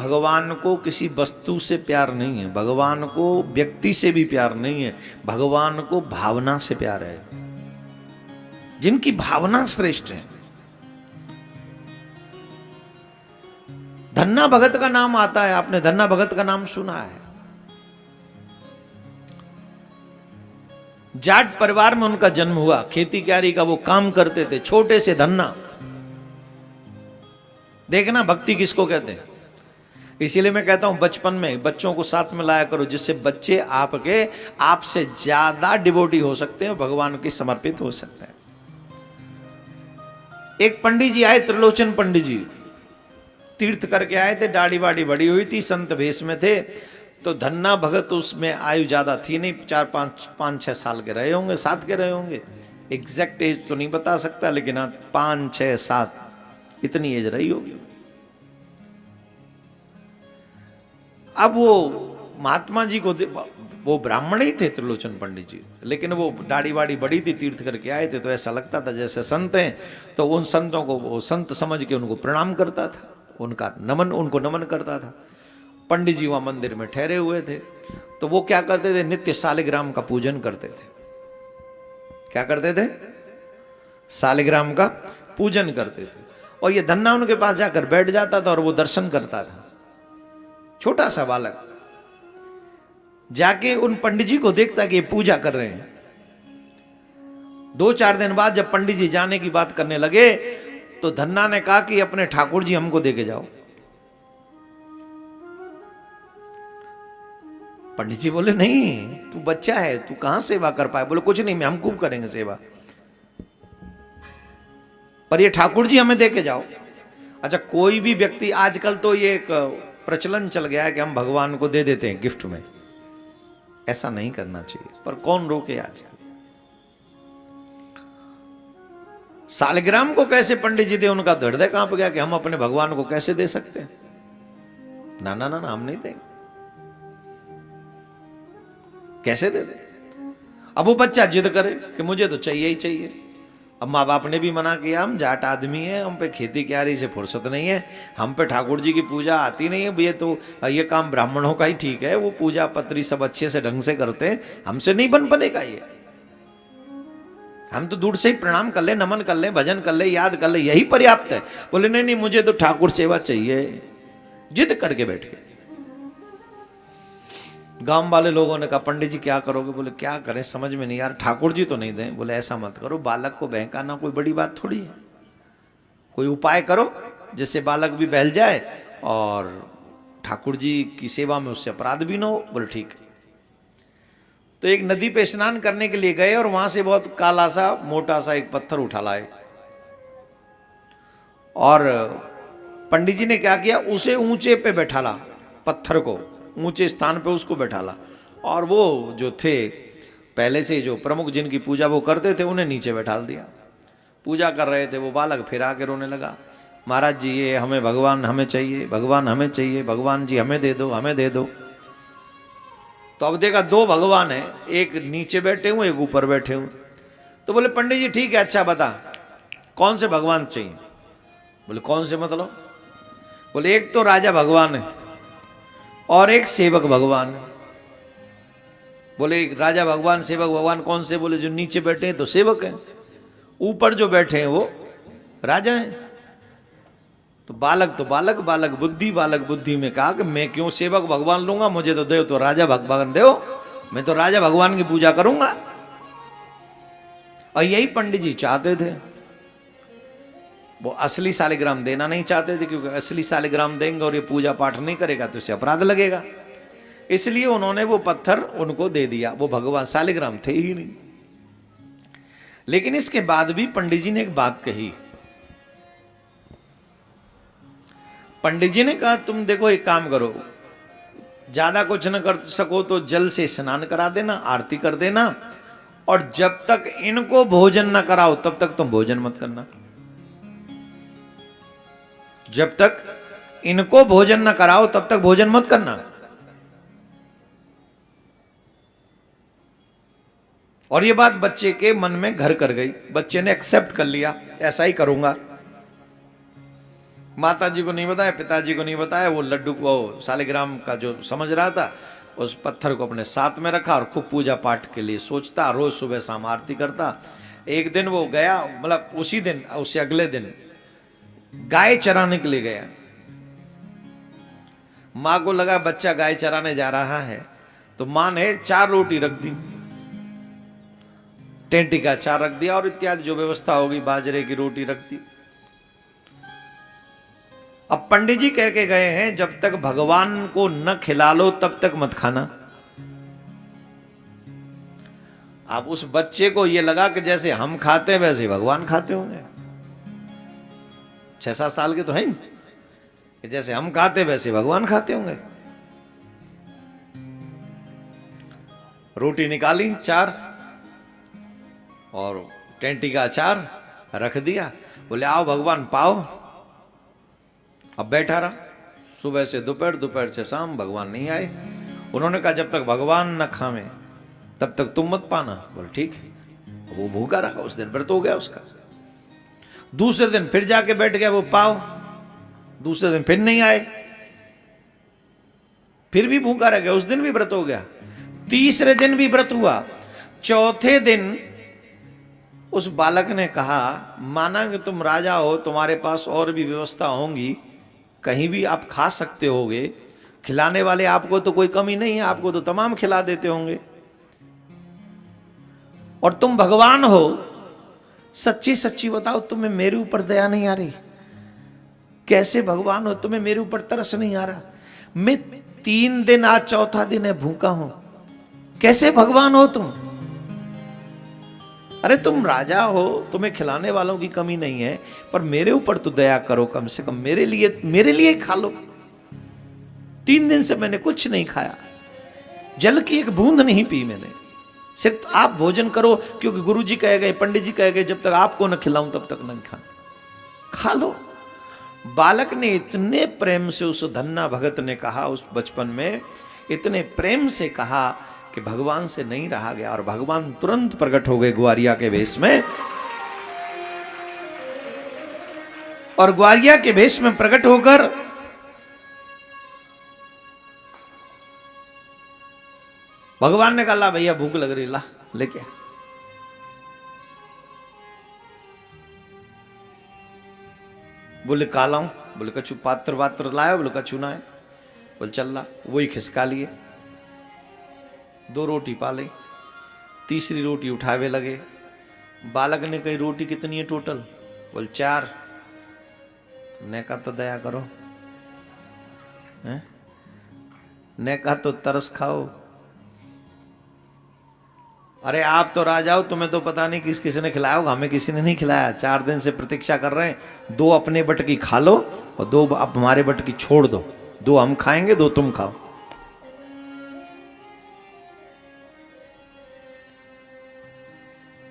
भगवान को किसी वस्तु से प्यार नहीं है, भगवान को व्यक्ति से भी प्यार नहीं है, भगवान को भावना से प्यार है, जिनकी भावना श्रेष्ठ है। धन्ना भगत का नाम आता है, आपने धन्ना भगत का नाम सुना है। जाट परिवार में उनका जन्म हुआ, खेती क्यारी का वो काम करते थे, छोटे से धन्ना। देखना भक्ति किसको कहते हैं। इसीलिए मैं कहता हूं बचपन में बच्चों को साथ में लाया करो, जिससे बच्चे आपसे ज्यादा डिवोटी हो सकते हैं, भगवान के समर्पित हो सकते हैं। एक पंडित जी आए, त्रिलोचन पंडित जी तीर्थ करके आए थे, दाढ़ी वाड़ी बड़ी हुई थी, संत भेष में थे। तो धन्ना भगत उसमें आयु ज्यादा थी नहीं, 4-5-6 साल के रहे होंगे, 7 के रहे होंगे, एग्जैक्ट एज तो नहीं बता सकता, लेकिन 5-6-7 इतनी एज रही होगी। अब वो महात्मा जी को, वो ब्राह्मण ही थे त्रिलोचन पंडित जी, लेकिन वो दाढ़ी वाड़ी बड़ी थी, तीर्थ करके आए थे, तो ऐसा लगता था जैसे संत हैं। तो उन संतों को वो संत समझ के उनको प्रणाम करता था, उनको नमन करता था। पंडित जी वहां मंदिर में ठहरे हुए थे, तो वो क्या करते थे, नित्य शालिग्राम का पूजन करते थे। क्या करते थे? शालिग्राम का पूजन करते थे। और ये धन्ना उनके पास जाकर बैठ जाता था और वो दर्शन करता था, छोटा सा बालक जाके उन पंडित जी को देखता कि ये पूजा कर रहे हैं। 2-4 दिन बाद जब पंडित जी जाने की बात करने लगे, तो धन्ना ने कहा कि अपने ठाकुर जी हमको देके जाओ। पंडित जी बोले नहीं, तू बच्चा है, तू कहां सेवा कर पाए। बोले कुछ नहीं, मैं हम खूब करेंगे सेवा, पर ये ठाकुर जी हमें देके जाओ। अच्छा, कोई भी व्यक्ति, आजकल तो ये एक प्रचलन चल गया है कि हम भगवान को दे देते हैं गिफ्ट में, ऐसा नहीं करना चाहिए, पर कौन रोके। आजकल शालिग्राम को कैसे पंडित जी दे, उनका हृदय कांप गया कि हम अपने भगवान को कैसे दे सकते हैं। ना ना ना, हम नहीं देंगे, कैसे दे दे। अब वो बच्चा जिद करे कि मुझे तो चाहिए ही चाहिए। अब माँ बाप ने भी मना किया, हम जाट आदमी हैं, हम पे खेती क्यारी से फुर्सत नहीं है, हम पे ठाकुर जी की पूजा आती नहीं है, ये काम ब्राह्मणों का ही ठीक है, वो पूजा पत्री सब अच्छे से ढंग से करते हैं, हमसे नहीं बन बनेगा ये। हम तो दूर से ही प्रणाम कर ले, नमन कर ले, भजन कर ले, याद कर ले, यही पर्याप्त है। बोले नहीं नहीं, मुझे तो ठाकुर सेवा चाहिए। जिद करके बैठ गए। गांव वाले लोगों ने कहा पंडित जी क्या करोगे? बोले क्या करें, समझ में नहीं यार, ठाकुर जी तो नहीं दें। बोले ऐसा मत करो, बालक को बहकाना कोई बड़ी बात थोड़ी है, कोई उपाय करो जिससे बालक भी बहल जाए और ठाकुर जी की सेवा में उससे अपराध भी ना हो। बोले ठीक। तो एक नदी पे स्नान करने के लिए गए और वहां से बहुत काला सा मोटा सा एक पत्थर उठा लाए, और पंडित जी ने क्या किया, उसे ऊंचे पे बैठाला, पत्थर को ऊंचे स्थान पे उसको बैठाला, और वो जो थे पहले से जो प्रमुख जिनकी पूजा वो करते थे उन्हें नीचे बैठाल दिया। पूजा कर रहे थे, वो बालक फिर आके रोने लगा, महाराज जी ये हमें भगवान हमें चाहिए, भगवान हमें चाहिए, भगवान जी हमें दे दो, हमें दे दो। तो अब देखा 2 भगवान है, एक नीचे बैठे हुए, एक ऊपर बैठे हुए। तो बोले पंडित जी ठीक है, अच्छा बता कौन से भगवान चाहिए? बोले कौन से मतलब? बोले एक तो राजा भगवान है और एक सेवक भगवान है। बोले राजा भगवान सेवक भगवान कौन से? बोले जो नीचे बैठे हैं तो सेवक हैं, ऊपर जो बैठे हैं वो राजा हैं। तो बालक बुद्धि में कहा कि मैं क्यों सेवक भगवान लूंगा, मुझे तो दे तो राजा भगवान दो, मैं तो राजा भगवान की पूजा करूंगा। और यही पंडित जी चाहते थे। वो असली शालिग्राम देना नहीं चाहते थे, क्योंकि असली शालिग्राम देंगे और ये पूजा पाठ नहीं करेगा तो इसे अपराध लगेगा, इसलिए उन्होंने वो पत्थर उनको दे दिया। वो भगवान शालिग्राम थे ही नहीं। लेकिन इसके बाद भी पंडित जी ने एक बात कही। पंडित जी ने कहा तुम देखो एक काम करो, ज्यादा कुछ न कर सको तो जल से स्नान करा देना, आरती कर देना, और जब तक इनको भोजन न कराओ तब तक तुम भोजन मत करना। जब तक इनको भोजन न कराओ तब तक भोजन मत करना। और ये बात बच्चे के मन में घर कर गई, बच्चे ने एक्सेप्ट कर लिया, ऐसा ही करूंगा। माता जी को नहीं बताया, पिताजी को नहीं बताया। वो लड्डू को सालिग्राम का जो समझ रहा था, उस पत्थर को अपने साथ में रखा और खूब पूजा पाठ के लिए सोचता, रोज सुबह शाम आरती करता। एक दिन वो गया, मतलब उसी दिन, उससे अगले दिन गाय चराने के लिए गया। माँ को लगा बच्चा गाय चराने जा रहा है, तो माँ ने 4 रोटी रख दी, टेंटी का अचार रख दिया और इत्यादि जो व्यवस्था होगी, बाजरे की रोटी रख दी। अब पंडित जी कह के गए हैं, जब तक भगवान को न खिला लो तब तक मत खाना। अब उस बच्चे को यह लगा कि जैसे हम खाते हैं वैसे भगवान खाते होंगे। 6-7 साल के तो हैं कि जैसे हम खाते वैसे भगवान खाते होंगे। रोटी निकाली 4 और टेंटी का अचार रख दिया। बोले आओ भगवान पाओ। अब बैठा रहा, सुबह से दोपहर, दोपहर से शाम, भगवान नहीं आए। उन्होंने कहा जब तक भगवान न खावे तब तक तुम मत पाना। बोले ठीक है। वो भूखा रहा, उस दिन व्रत हो गया उसका। दूसरे दिन फिर जाके बैठ गया, वो पाओ। दूसरे दिन फिर नहीं आए, फिर भी भूखा रह गया, उस दिन भी व्रत हो गया। तीसरे दिन भी व्रत हुआ। चौथे दिन उस बालक ने कहा, माना कि तुम राजा हो, तुम्हारे पास और भी व्यवस्था होंगी, कहीं भी आप खा सकते होगे, खिलाने वाले आपको तो कोई कमी नहीं है, आपको तो तमाम खिला देते होंगे, और तुम भगवान हो, सच्ची सच्ची बताओ तुम्हें मेरे ऊपर दया नहीं आ रही? कैसे भगवान हो, तुम्हें मेरे ऊपर तरस नहीं आ रहा? मैं 3 दिन, आज चौथा दिन है, भूखा हूं, कैसे भगवान हो तुम? अरे तुम राजा हो, तुम्हें खिलाने वालों की कमी नहीं है, पर मेरे ऊपर तो दया करो, कम से कम मेरे लिए खा लो। 3 दिन से मैंने कुछ नहीं खाया, जल की एक बूंद नहीं पी मैंने, सिर्फ आप भोजन करो, क्योंकि गुरु जी कह गए, पंडित जी कह गए, जब तक आपको न खिलाऊं तब तक नहीं खा लो। बालक ने इतने प्रेम से, उस धन्ना भगत ने कहा, उस बचपन में इतने प्रेम से कहा कि भगवान से नहीं रहा गया, और भगवान तुरंत प्रकट हो गए ग्वारिया के वेश में। और ग्वारिया के वेश में प्रकट होकर भगवान ने कहा, ला भैया भूख लग रही, ला लेके। बोले काला हूं, बोले कछु पात्र वात्र लाया, बोले कछु ना है, बोले चल ला। वही खिसका लिए, 2 रोटी पाले, तीसरी रोटी उठावे लगे। बालक ने कही रोटी कितनी है टोटल? बोले 4। ने कहा तो दया करो, ने कहा तो तरस खाओ। अरे आप तो राजा हो, तुम्हें तो पता नहीं किस किसी ने खिलाया होगा, हमें किसी ने नहीं खिलाया। 4 दिन से प्रतीक्षा कर रहे हैं, 2 अपने बट की खा लो और 2 अब हमारे बट की छोड़ दो, 2 हम खाएंगे, 2 तुम खाओ।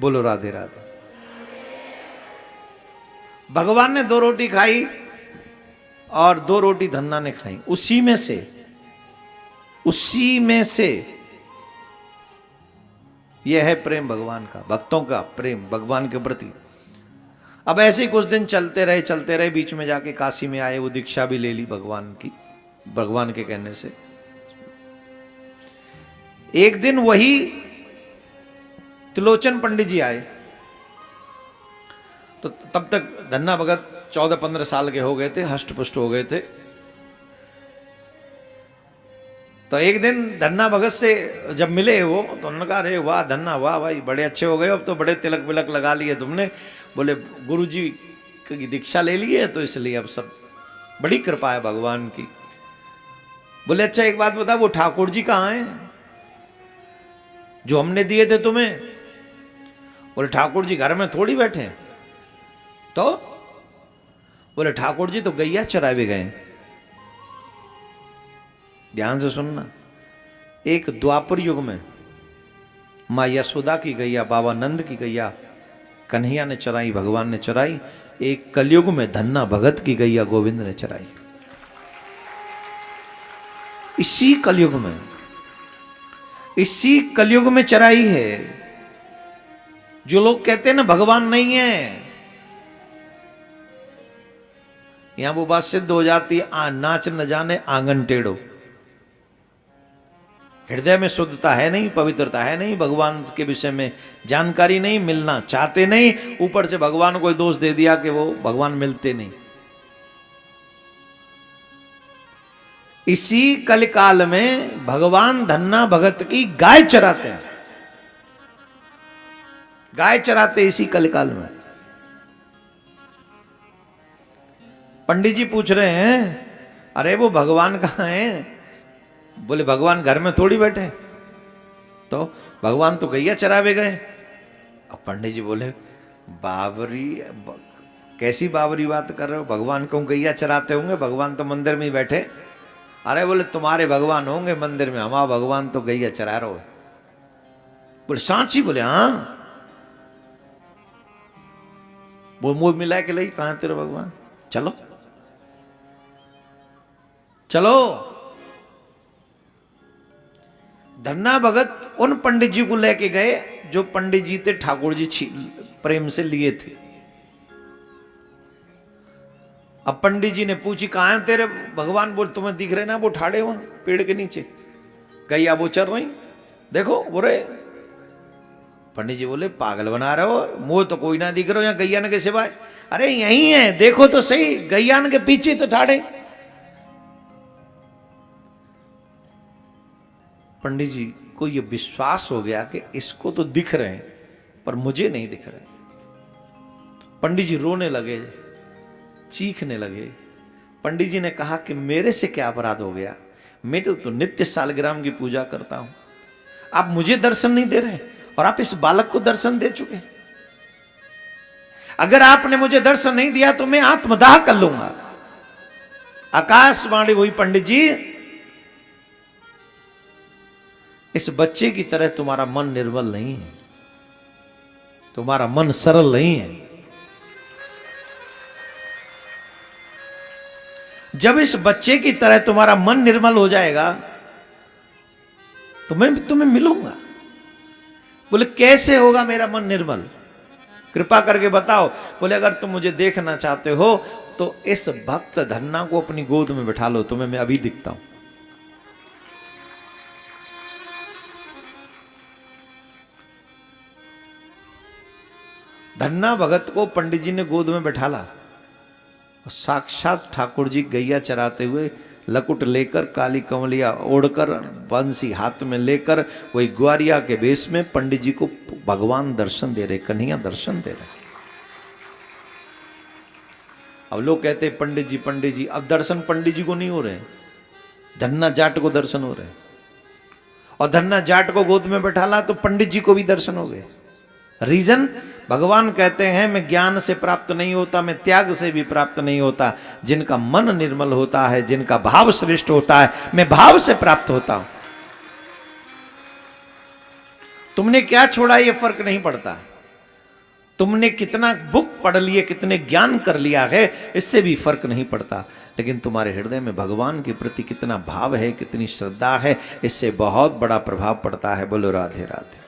बोलो राधे राधे। भगवान ने 2 रोटी खाई और 2 रोटी धन्ना ने खाई। उसी में से यह है प्रेम भगवान का, भक्तों का प्रेम भगवान के प्रति। अब ऐसे ही कुछ दिन चलते रहे, बीच में जाके काशी में आए, वो दीक्षा भी ले ली भगवान की, भगवान के कहने से। एक दिन वही त्रिलोचन पंडित जी आए, तो तब तक धन्ना भगत 14-15 साल के हो गए थे, हष्ट पुष्ट हो गए थे। तो एक दिन धन्ना भगत से जब मिले वो, तो उन्होंने कहा, अरे वाह धन्ना, वाह भाई, बड़े अच्छे हो गए, अब तो बड़े तिलक विलक लगा लिए तुमने। बोले गुरु जी की दीक्षा ले ली है, तो इसलिए अब सब बड़ी कृपा है भगवान की। बोले अच्छा एक बात बता, वो ठाकुर जी कहाँ हैं जो हमने दिए थे तुम्हें? बोले ठाकुर जी घर में थोड़ी बैठे हैं। तो बोले ठाकुर जी तो गैया चरावे गए। ध्यान से सुनना, एक द्वापर युग में माँ यशोदा की गैया, बाबा नंद की गैया कन्हैया ने चराई, भगवान ने चराई। एक कलयुग में धन्ना भगत की गैया गोविंद ने चराई। इसी कलयुग में चराई है। जो लोग कहते हैं ना भगवान नहीं है, यहां वो बात सिद्ध हो जाती है, नाच न जाने आंगन टेढ़ो। हृदय में शुद्धता है नहीं, पवित्रता है नहीं, भगवान के विषय में जानकारी नहीं, मिलना चाहते नहीं, ऊपर से भगवान को दोष दे दिया कि वो भगवान मिलते नहीं। इसी कलिकाल में भगवान धन्ना भगत की गाय चराते हैं, गाय चराते इसी कलिकाल में। पंडित जी पूछ रहे हैं, अरे वो भगवान कहाँ हैं? बोले भगवान घर में थोड़ी बैठे, तो भगवान तो गैया चरावे गए। अब पंडित जी बोले, बाबरी कैसी बाबरी बात कर रहे हो? भगवान को गैया चराते होंगे, भगवान तो मंदिर में ही बैठे। अरे बोले तुम्हारे भगवान होंगे मंदिर में, हमारा भगवान तो गैया चरा रहे हो। बोले सांची? बोले हाँ। वो मुंह मिला के लाई, कहां तेरे भगवान? चलो चलो। धन्ना भगत उन पंडित जी को लेके गए जो पंडित जी थे ठाकुर जी प्रेम से लिए थे। अब पंडित जी ने पूछी, कहां है तेरे भगवान? बोल तुम्हें दिख रहे ना वो ठाड़े वहां पेड़ के नीचे, गैया वो चल रही, देखो बोले। पंडित जी बोले पागल बना रहे हो, मुंह तो कोई ना दिख रहा हो यहाँ गैयान के सिवाय। अरे यही है, देखो तो सही, गैयान के पीछे तो ठाड़े। पंडित जी को ये विश्वास हो गया कि इसको तो दिख रहे हैं पर मुझे नहीं दिख रहे। पंडित जी रोने लगे, चीखने लगे। पंडित जी ने कहा कि मेरे से क्या अपराध हो गया? मैं तो नित्य सालग्राम की पूजा करता हूं, आप मुझे दर्शन नहीं दे रहे और आप इस बालक को दर्शन दे चुके। अगर आपने मुझे दर्शन नहीं दिया तो मैं आत्मदाह कर लूंगा। आकाशवाणी हुई, पंडित जी इस बच्चे की तरह तुम्हारा मन निर्मल नहीं है, तुम्हारा मन सरल नहीं है। जब इस बच्चे की तरह तुम्हारा मन निर्मल हो जाएगा तो मैं तुम्हें मिलूंगा। बोले कैसे होगा मेरा मन निर्मल? कृपा करके बताओ। बोले अगर तुम मुझे देखना चाहते हो तो इस भक्त धन्ना को अपनी गोद में बिठा लो, तुम्हें मैं अभी दिखता हूं। धन्ना भगत को पंडित जी ने गोद में बैठाला। साक्षात ठाकुर जी गैया चराते हुए लकुट लेकर, काली कमलिया ओढ़कर, बंसी हाथ में लेकर, वही ग्वारिया के वेश में पंडित जी को भगवान दर्शन दे रहे, कन्हैया दर्शन दे रहे। अब लोग कहते पंडित जी, अब दर्शन पंडित जी को नहीं हो रहे, धन्ना जाट को दर्शन हो रहे। और धन्ना जाट को गोद में बैठाला तो पंडित जी को भी दर्शन हो गए। रीजन, भगवान कहते हैं मैं ज्ञान से प्राप्त नहीं होता, मैं त्याग से भी प्राप्त नहीं होता। जिनका मन निर्मल होता है, जिनका भाव श्रेष्ठ होता है, मैं भाव से प्राप्त होता हूं। तुमने क्या छोड़ा ये फर्क नहीं पड़ता, तुमने कितना बुक पढ़ लिए, कितने ज्ञान कर लिया है, इससे भी फर्क नहीं पड़ता। लेकिन तुम्हारे हृदय में भगवान के प्रति कितना भाव है, कितनी श्रद्धा है, इससे बहुत बड़ा प्रभाव पड़ता है। बोलो राधे राधे।